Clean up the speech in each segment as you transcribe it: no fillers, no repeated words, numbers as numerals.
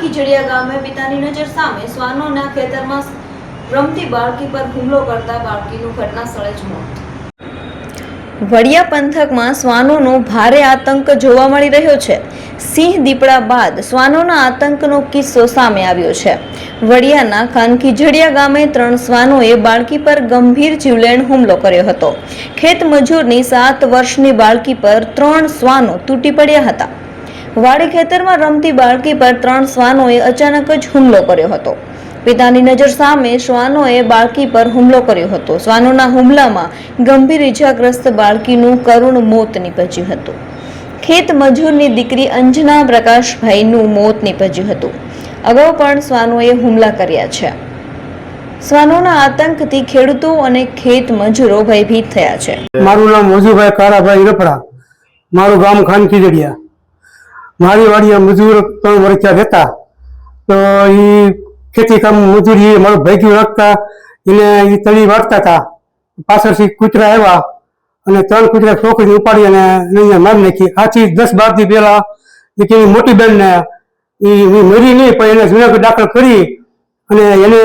ખીજડીયા ગામે પિતાની નજર સામે શ્વાનોના ખેતરમાં રમતી બાળકી પર હુમલો કરતા બાળકીનું ઘટના સ્થળે જ મોત। વડિયા પંથકમાં શ્વાનોનો ભારે આતંક જોવા મળી રહ્યો છે। સિંહ દીપડા બાદ શ્વાનોના આતંકનો કિસ્સો સામે આવ્યો છે। વડિયાના ખાનખીજડીયા ગામે 3 શ્વાનોએ બાળકી પર ગંભીર જીવલેણ હુમલો કર્યો હતો। ખેત મજૂરની 7 વર્ષની બાળકી પર 3 શ્વાનો તૂટી પડ્યા હતા। વાડી ખેતરમાં રમતી બાળકી પર 3 શ્વાનોએ અચાનક જ હુમલો કર્યો હતો। પિતાની નજર સામે શ્વાનોએ બાળકી પર હુમલો કર્યો હતો। શ્વાનોના હુમલામાં ગંભીર ઇજાગ્રસ્ત બાળકીનું કરુણ મોત નીપજ્યું હતું। ખેત મજૂરની દીકરી અંજના પ્રકાશભાઈનું મોત નીપજ્યું હતું। અગાઉ પણ શ્વાનોએ હુમલા કર્યા છે। શ્વાનોના આતંકથી ખેડૂતો અને ખેત મજૂરો ભયભીત થયા છે। મારું નામ મજુભાઈ કારાભાઈ રપડા, મારું ગામ ખાનખીજડીયા। મારી વાડીએ મજૂર 3 વર્ષ રહેતા, તો એ ખેતી કામ મજૂરી મારું ભેગું રાખતા, એને એ તળી વાટતા હતા। પાછળથી કૂતરા આવ્યા અને 3 કૂતરા છોકરીને ઉપાડી અને અહીંયા મારી નાખી। આથી 10-12 દી પહેલા એની મોટી બેનને એ મરી નહીં, પણ એને જુનાગઢ દાખલ કરી અને એને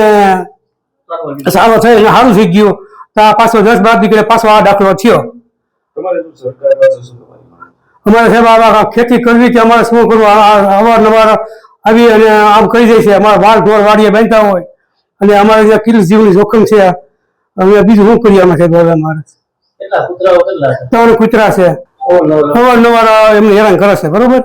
સારો થયો, એને સારું થઈ ગયું। તો આ પાછો 10-12 દી પહેલા પાછો આ દાખલો થયો। અમારે સાહેબ આ ખેતી કરવી કે અમારે શું કરવું, અવારનવાર આવી અને આમ કરી જાય છે। અમારા વાળ ઢોર વાડીએ બાંધતા હોય અને અમારે જે કિલ જીવની જોખમ છે। હવે બીજું શું કરીએ અમે સાહેબ? હવે અમારે 3 કૂતરા છે, અવારનવાર એમને હેરાન કરે છે, બરોબર।